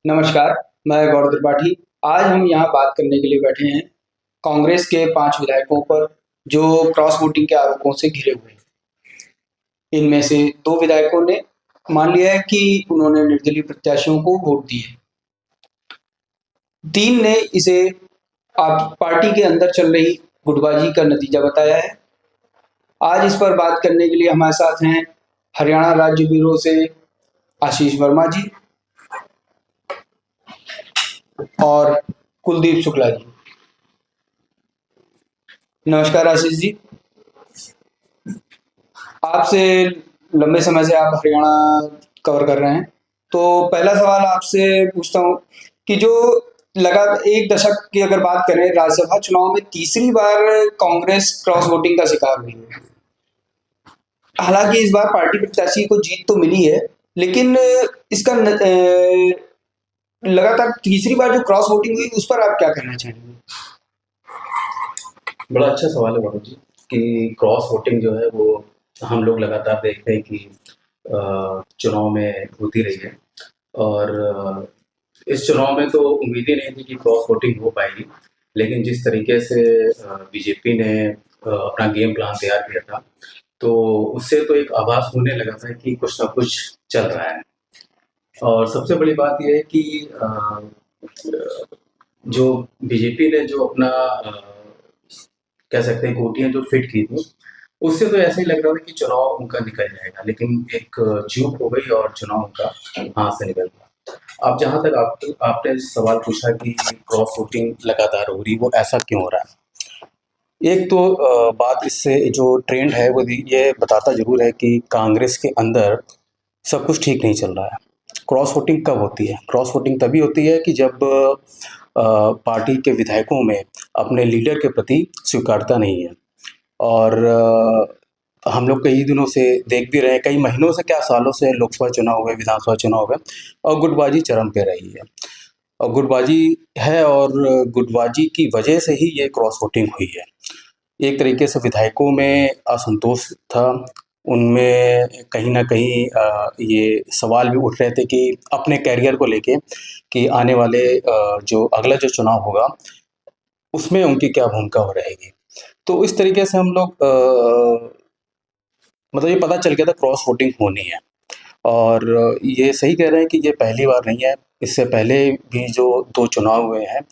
नमस्कार, मैं गौरव त्रिपाठी। आज हम यहाँ बात करने के लिए बैठे हैं कांग्रेस के 5 विधायकों पर जो क्रॉस वोटिंग के आरोपों से घिरे हुए हैं। इनमें से 2 विधायकों ने मान लिया है कि उन्होंने निर्दलीय प्रत्याशियों को वोट दिए। 3 ने इसे आप पार्टी के अंदर चल रही गुटबाजी का नतीजा बताया है। आज इस पर बात करने के लिए हमारे साथ हैं हरियाणा राज्य ब्यूरो से आशीष वर्मा जी और कुलदीप शुक्ला जी। नमस्कार आशीष जी, आपसे लंबे समय से आप हरियाणा कवर कर रहे हैं, तो पहला सवाल आपसे पूछता हूँ कि जो लगा 1 दशक की अगर बात करें, राज्यसभा चुनाव में तीसरी बार कांग्रेस क्रॉस वोटिंग का शिकार हुई है। हालांकि इस बार पार्टी प्रत्याशी को जीत तो मिली है, लेकिन इसका लगातार तीसरी बार जो क्रॉस वोटिंग हुई उस पर आप क्या कहना चाहेंगे? बड़ा अच्छा सवाल है बाबू जी कि क्रॉस वोटिंग जो है वो हम लोग लगातार देखते हैं कि चुनाव में होती रही है और इस चुनाव में तो उम्मीद ही नहीं थी कि क्रॉस वोटिंग हो पाएगी, लेकिन जिस तरीके से बीजेपी ने अपना गेम प्लान तैयार किया था तो उससे तो एक आभास होने लगा था कि कुछ ना कुछ चल रहा है। और सबसे बड़ी बात यह है कि जो बीजेपी ने जो अपना कह सकते हैं गोटियां जो फिट की थी, उससे तो ऐसे ही लग रहा था कि चुनाव उनका निकल जाएगा, लेकिन एक चूक हो गई और चुनाव उनका हाथ से निकल गया। अब जहाँ तक आपने सवाल पूछा कि क्रॉस वोटिंग लगातार हो रही, वो ऐसा क्यों हो रहा है? एक तो बात इससे जो ट्रेंड है वो ये बताता ज़रूर है कि कांग्रेस के अंदर सब कुछ ठीक नहीं चल रहा है। क्रॉस वोटिंग कब होती है? क्रॉस वोटिंग तभी होती है कि जब पार्टी के विधायकों में अपने लीडर के प्रति स्वीकार्यता नहीं है। और हम लोग कई दिनों से देख भी रहे हैं, कई महीनों से क्या सालों से लोकसभा चुनाव हुए, विधानसभा चुनाव हुए और गुटबाजी चरम पे रही है। और गुटबाजी है और गुटबाजी की वजह से ही ये क्रॉस वोटिंग हुई है। एक तरीके से विधायकों में असंतोष था, उनमें कहीं न कहीं ये सवाल भी उठ रहे थे कि अपने करियर को लेके कि आने वाले जो अगला जो चुनाव होगा, उसमें उनकी क्या भूमिका हो रहेगी। तो इस तरीके से हम लोग मतलब ये पता चल गया था क्रॉस वोटिंग होनी है। और ये सही कह रहे हैं कि ये पहली बार नहीं है, इससे पहले भी जो 2 चुनाव हुए हैं,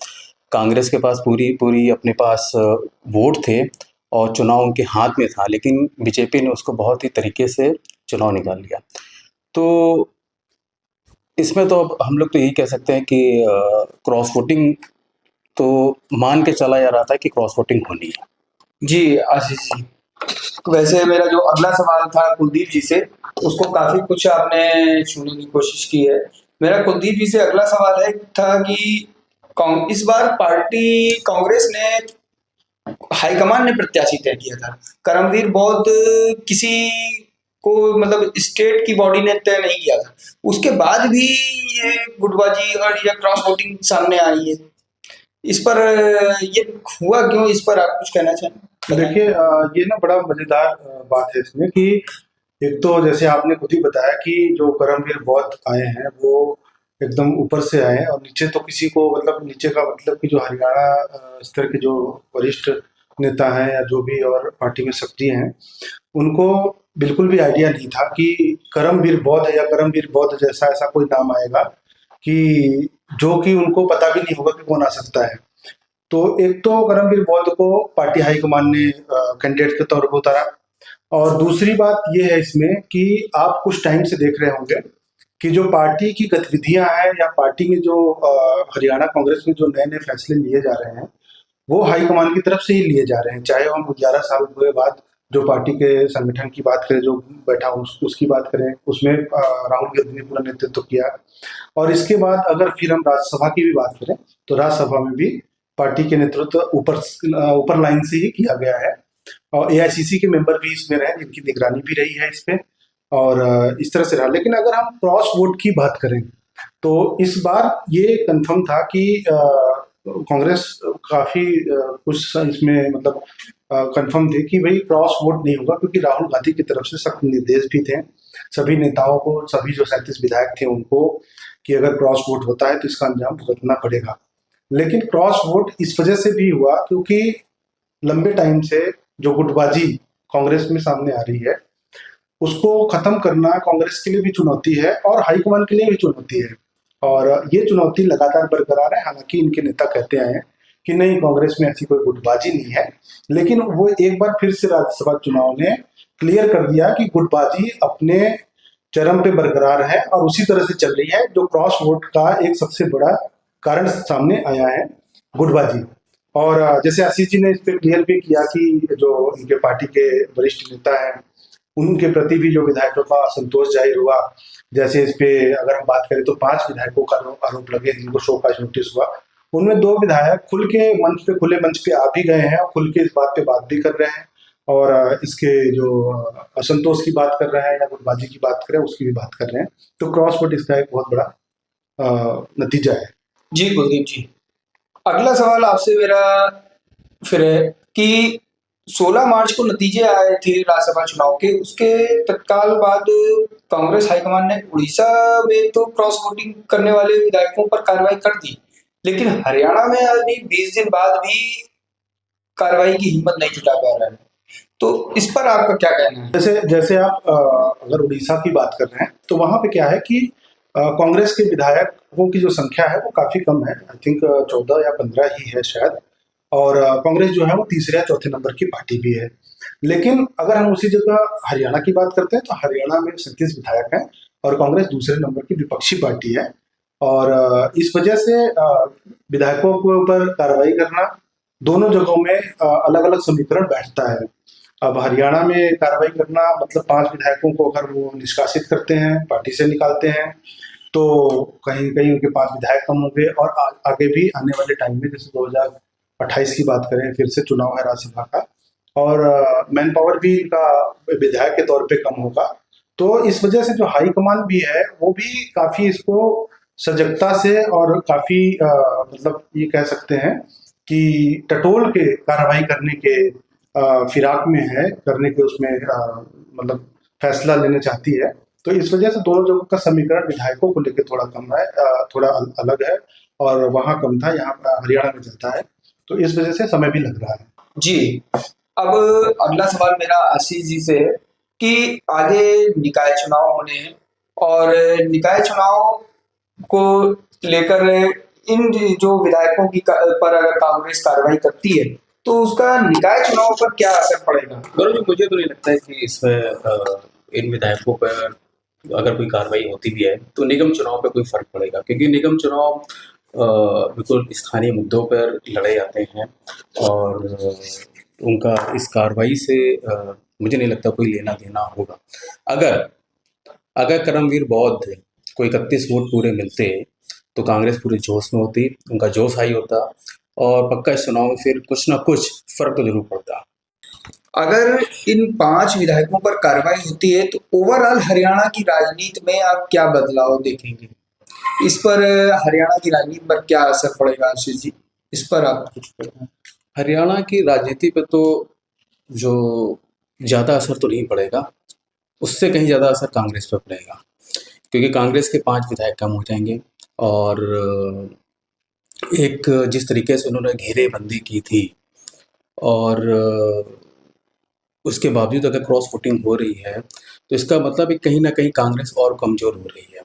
कांग्रेस के पास पूरी अपने पास वोट थे और चुनाव उनके हाथ में था, लेकिन बीजेपी ने उसको बहुत ही तरीके से चुनाव निकाल लिया। तो इसमें तो अब हम लोग तो यही कह सकते हैं कि क्रॉस वोटिंग तो मान के चला जा रहा था कि क्रॉस वोटिंग होनी है। जी आशीष जी, वैसे मेरा जो अगला सवाल था कुलदीप जी से, उसको काफी कुछ आपने छूने की कोशिश की है। मेरा कुलदीप जी से अगला सवाल है था कि इस बार पार्टी कांग्रेस ने हाईकमान ने प्रत्याशी तय किया था। करमवीर बौद्ध किसी को मतलब स्टेट की बॉडी ने तय नहीं किया था, उसके बाद भी ये गुटबाजी और ये क्रॉस वोटिंग सामने आई है। इस पर ये हुआ क्यों? इस पर आप कुछ कहना चाहें? देखिए ये ना बड़ा मजेदार बात है इसमें कि एक तो जैसे आपने खुद ही बताया कि जो करमवीर बौद्ध आए हैं वो एकदम ऊपर से आए हैं और नीचे तो किसी को मतलब नीचे का मतलब कि जो हरियाणा स्तर के जो वरिष्ठ नेता हैं या जो भी और पार्टी में सक्रिय हैं, उनको बिल्कुल भी आइडिया नहीं था कि करमवीर बौद्ध या करमवीर बौद्ध जैसा ऐसा कोई नाम आएगा कि जो कि उनको पता भी नहीं होगा कि कौन आ सकता है। तो एक तो करमवीर बौद्ध को पार्टी हाईकमान ने कैंडिडेट के तौर पर उतारा और दूसरी बात ये है इसमें कि आप कुछ टाइम से देख रहे होंगे कि जो पार्टी की गतिविधियां हैं या पार्टी में जो हरियाणा कांग्रेस में जो नए नए फैसले लिए जा रहे हैं वो हाईकमान की तरफ से ही लिए जा रहे हैं। चाहे हम 11 साल हुए बाद जो पार्टी के संगठन की बात करें, जो बैठा उसकी बात करें, उसमें राहुल गांधी ने पूरा नेतृत्व किया। और इसके बाद अगर फिर हम राज्यसभा की भी बात करें तो राज्यसभा में भी पार्टी के नेतृत्व ऊपर लाइन से ही किया गया है और एआईसीसी के मेंबर भी इसमें रहे जिनकी निगरानी भी रही है इस पे और इस तरह से रहा। लेकिन अगर हम क्रॉस वोट की बात करें तो इस बार ये कंफर्म था कि कांग्रेस काफी कुछ इसमें मतलब कंफर्म थे कि भाई क्रॉस वोट नहीं होगा, क्योंकि राहुल गांधी की तरफ से सख्त निर्देश भी थे सभी नेताओं को, सभी जो 37 विधायक थे उनको, कि अगर क्रॉस वोट होता है तो इसका अंजाम भुगतना पड़ेगा। लेकिन क्रॉस वोट इस वजह से भी हुआ क्योंकि लंबे टाइम से जो गुटबाजी कांग्रेस में सामने आ रही है, उसको खत्म करना कांग्रेस के लिए भी चुनौती है और हाईकमान के लिए भी चुनौती है। और ये चुनौती लगातार बरकरार है। हालांकि इनके नेता कहते आए हैं कि नहीं, कांग्रेस में ऐसी कोई गुटबाजी नहीं है, लेकिन वो एक बार फिर से राज्यसभा चुनाव ने क्लियर कर दिया कि गुटबाजी अपने चरम पे बरकरार है और उसी तरह से चल रही है, जो क्रॉस वोट का एक सबसे बड़ा कारण सामने आया है, गुटबाजी। और जैसे आशीष जी ने इस पर क्लियर भी किया कि जो इनके पार्टी के वरिष्ठ नेता हैं उनके प्रति भी जो विधायकों का असंतोष जाहिर हुआ। जैसे इस पे अगर हम बात करें तो 5 विधायकों का आरोप लगे जिनको शो कॉज नोटिस हुआ। उनमें 2 विधायक खुल के मंच पे, खुले मंच पे आ भी गए हैं और खुल के इस बात पे बात भी कर रहे हैं और इसके जो असंतोष की बात कर रहे हैं या गुटबाजी की बात कर रहे हैं उसकी भी बात कर रहे हैं। तो क्रॉस वोट इसका एक बहुत बड़ा नतीजा है। जी कुलदीप जी, अगला सवाल आपसे मेरा फिर है कि 16 मार्च को नतीजे आए थे राज्यसभा चुनाव के, उसके तत्काल बाद कांग्रेस हाईकमान ने उड़ीसा में तो क्रॉस वोटिंग करने वाले विधायकों पर कार्रवाई कर दी, लेकिन हरियाणा में अभी 20 दिन बाद भी कार्रवाई की हिम्मत नहीं जुटा पा रहा है। तो इस पर आपका क्या कहना है? जैसे जैसे आप अगर उड़ीसा की बात कर रहे हैं तो वहां पे क्या है कि कांग्रेस के विधायकों की जो संख्या है वो काफी कम है। आई थिंक 14 या 15 ही है शायद। और कांग्रेस जो है वो तीसरे या चौथे नंबर की पार्टी भी है। लेकिन अगर हम उसी जगह हरियाणा की बात करते हैं तो हरियाणा में 37 विधायक हैं और कांग्रेस दूसरे नंबर की विपक्षी पार्टी है। और इस वजह से विधायकों के ऊपर कार्रवाई करना, दोनों जगहों में अलग अलग समीकरण बैठता है। अब हरियाणा में कार्रवाई करना मतलब 5 विधायकों को अगर वो निष्कासित करते हैं, पार्टी से निकालते हैं, तो कहीं कहीं उनके 5 विधायक कम होंगे और आगे भी आने वाले टाइम में जैसे 2028 की बात करें, फिर से चुनाव है राज्यसभा का और मैन पावर भी इनका विधायक के तौर पे कम होगा। तो इस वजह से जो हाई कमान भी है वो भी काफी इसको सजगता से और काफी मतलब ये कह सकते हैं कि टटोल के कार्रवाई करने के फिराक में है, करने के उसमें मतलब फैसला लेना चाहती है। तो इस वजह से दोनों जगहों का समीकरण विधायकों को लेकर थोड़ा कम है, थोड़ा अलग है और वहां कम था, यहाँ हरियाणा में चलता है। तो इस वजह से समय भी लग रहा है। जी, अब अगला सवाल मेरा आशीष जी से है कि आगे निकाय चुनाव होने हैं और निकाय चुनाव को लेकर इन जो विधायकों की पर अगर कांग्रेस कार्रवाई करती है तो उसका निकाय चुनाव पर क्या असर पड़ेगा? गौरव जी, मुझे तो नहीं लगता है कि इसमें इन विधायकों पर अगर कोई कार्रवाई होती भी है तो निगम चुनाव पर कोई फर्क पड़ेगा, क्योंकि निगम चुनाव बिल्कुल स्थानीय मुद्दों पर लड़े जाते हैं और उनका इस कार्रवाई से मुझे नहीं लगता कोई लेना देना होगा। अगर अगर करमवीर बौद्ध को 31 वोट पूरे मिलते तो कांग्रेस पूरे जोश में होती, उनका जोश हाई होता और पक्का इस चुनाव में फिर कुछ ना कुछ फर्क तो जरूर पड़ता। अगर इन 5 विधायकों पर कार्रवाई होती है तो ओवरऑल हरियाणा की राजनीति में आप क्या बदलाव देखेंगे? इस पर हरियाणा की राजनीति पर क्या असर पड़ेगा आशीष जी? इस पर आप कुछ बताएं। हरियाणा की राजनीति पे तो जो ज़्यादा असर तो नहीं पड़ेगा, उससे कहीं ज़्यादा असर कांग्रेस पर पड़ेगा, क्योंकि कांग्रेस के 5 विधायक कम हो जाएंगे और एक जिस तरीके से उन्होंने घेरेबंदी की थी और उसके बावजूद अगर क्रॉस वोटिंग हो रही है तो इसका मतलब है कहीं ना कहीं कांग्रेस और कमज़ोर हो रही है।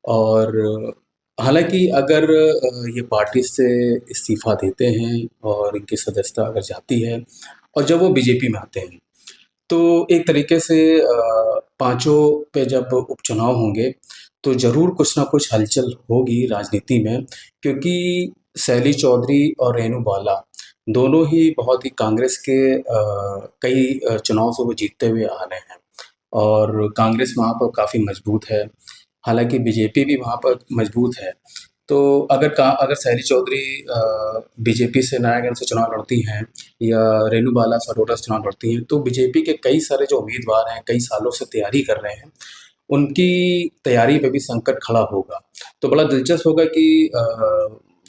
और हालांकि अगर ये पार्टी से इस्तीफ़ा देते हैं और इनकी सदस्यता अगर जाती है और जब वो बीजेपी में आते हैं तो एक तरीके से पांचों पे जब उपचुनाव होंगे तो ज़रूर कुछ ना कुछ हलचल होगी राजनीति में, क्योंकि शैली चौधरी और रेणु बाला दोनों ही बहुत ही कांग्रेस के कई चुनाव से वो जीतते हुए आ रहे हैं और कांग्रेस वहाँ पर काफ़ी मजबूत है। हालांकि बीजेपी भी वहाँ पर मजबूत है। तो अगर शैली चौधरी बीजेपी से नारायणगंज से चुनाव लड़ती हैं या रेणु बाला सरोरा से चुनाव लड़ती हैं तो बीजेपी के कई सारे जो उम्मीदवार हैं, कई सालों से तैयारी कर रहे हैं, उनकी तैयारी पे भी संकट खड़ा होगा। तो बड़ा दिलचस्प होगा कि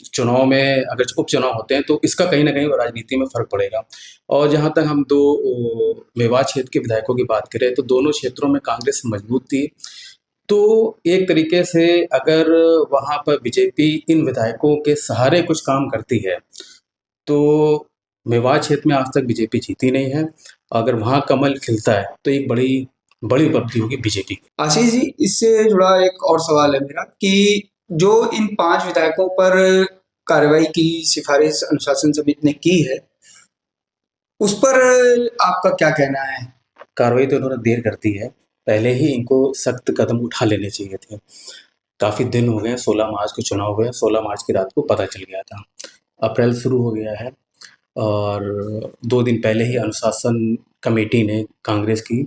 चुनाव में अगर उपचुनाव होते हैं तो इसका कहीं न कहीं राजनीति में फ़र्क पड़ेगा। और जहाँ तक हम 2 मेवात क्षेत्र के विधायकों की बात करें तो दोनों क्षेत्रों में कांग्रेस मजबूत थी। तो एक तरीके से अगर वहाँ पर बीजेपी इन विधायकों के सहारे कुछ काम करती है, तो मेवात क्षेत्र में आज तक बीजेपी जीती नहीं है। अगर वहाँ कमल खिलता है तो एक बड़ी उपलब्धि होगी बीजेपी की। आशीष जी, इससे जुड़ा एक और सवाल है मेरा कि जो इन 5 विधायकों पर कार्रवाई की सिफारिश अनुशासन समिति ने की है, उस पर आपका क्या कहना है? कार्रवाई तो उन्होंने देर कर दी है। पहले ही इनको सख्त कदम उठा लेने चाहिए थे। काफ़ी दिन हो गए हैं, 16 मार्च को चुनाव हुए, 16 मार्च की रात को पता चल गया था। अप्रैल शुरू हो गया है और 2 दिन पहले ही अनुशासन कमेटी ने कांग्रेस की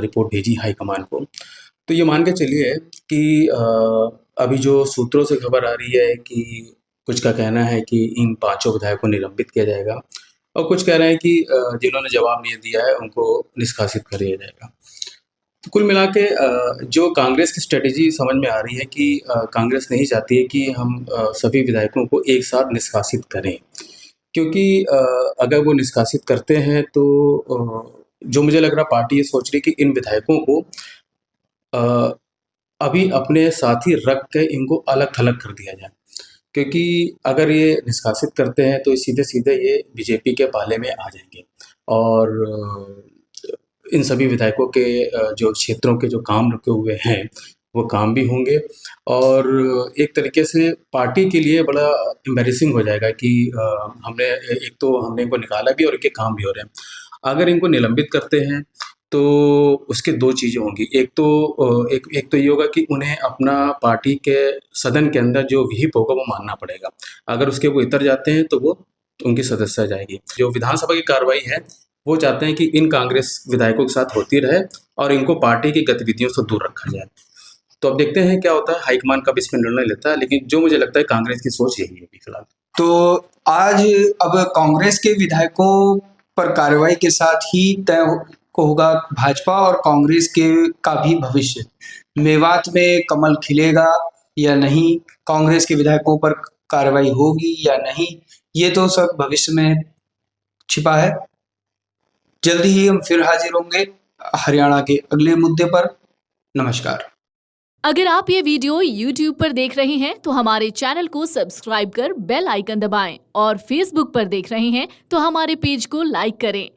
रिपोर्ट भेजी हाईकमान को। तो ये मान के चलिए कि अभी जो सूत्रों से खबर आ रही है कि कुछ का कहना है कि इन 5 विधायकों को निलंबित किया जाएगा और कुछ कह रहे हैं कि जिन्होंने जवाब नहीं दिया है उनको निष्कासित कर दिया जाएगा। तो कुल मिला के जो कांग्रेस की स्ट्रेटेजी समझ में आ रही है कि कांग्रेस नहीं चाहती है कि हम सभी विधायकों को एक साथ निष्कासित करें, क्योंकि अगर वो निष्कासित करते हैं तो जो मुझे लग रहा पार्टी ये सोच रही है कि इन विधायकों को अभी अपने साथ ही रख के इनको अलग-थलग कर दिया जाए, क्योंकि अगर ये निष्कासित करते हैं तो सीधे-सीधे ये बीजेपी के पाले में आ जाएंगे और इन सभी विधायकों के जो क्षेत्रों के जो काम रुके हुए हैं वो काम भी होंगे और एक तरीके से पार्टी के लिए बड़ा एम्बैरेसिंग हो जाएगा कि हमने इनको निकाला भी और इनके काम भी हो रहे हैं। अगर इनको निलंबित करते हैं तो उसके 2 चीज़ें होंगी। एक तो ये होगा कि उन्हें अपना पार्टी के सदन के अंदर जो व्हिप होगा वो मानना पड़ेगा। अगर उसके वो इतर जाते हैं तो वो उनकी सदस्यता जाएगी। जो विधानसभा की कार्रवाई है वो चाहते हैं कि इन कांग्रेस विधायकों के साथ होती रहे और इनको पार्टी की गतिविधियों से दूर रखा जाए। तो अब देखते हैं क्या होता है, हाईकमान कब इसमें निर्णय लेता है, लेकिन जो मुझे लगता है कांग्रेस की सोच यही है अभी फिलहाल। तो आज अब कांग्रेस के विधायकों पर कार्रवाई के साथ ही तय होगा भाजपा और कांग्रेस का भी भविष्य। मेवात में कमल खिलेगा या नहीं, कांग्रेस के विधायकों पर कार्रवाई होगी या नहीं, ये तो सब भविष्य में छिपा है। जल्दी ही हम फिर हाजिर होंगे हरियाणा के अगले मुद्दे पर। नमस्कार। अगर आप ये वीडियो YouTube पर देख रहे हैं तो हमारे चैनल को सब्सक्राइब कर बेल आइकन दबाएं और Facebook पर देख रहे हैं तो हमारे पेज को लाइक करें।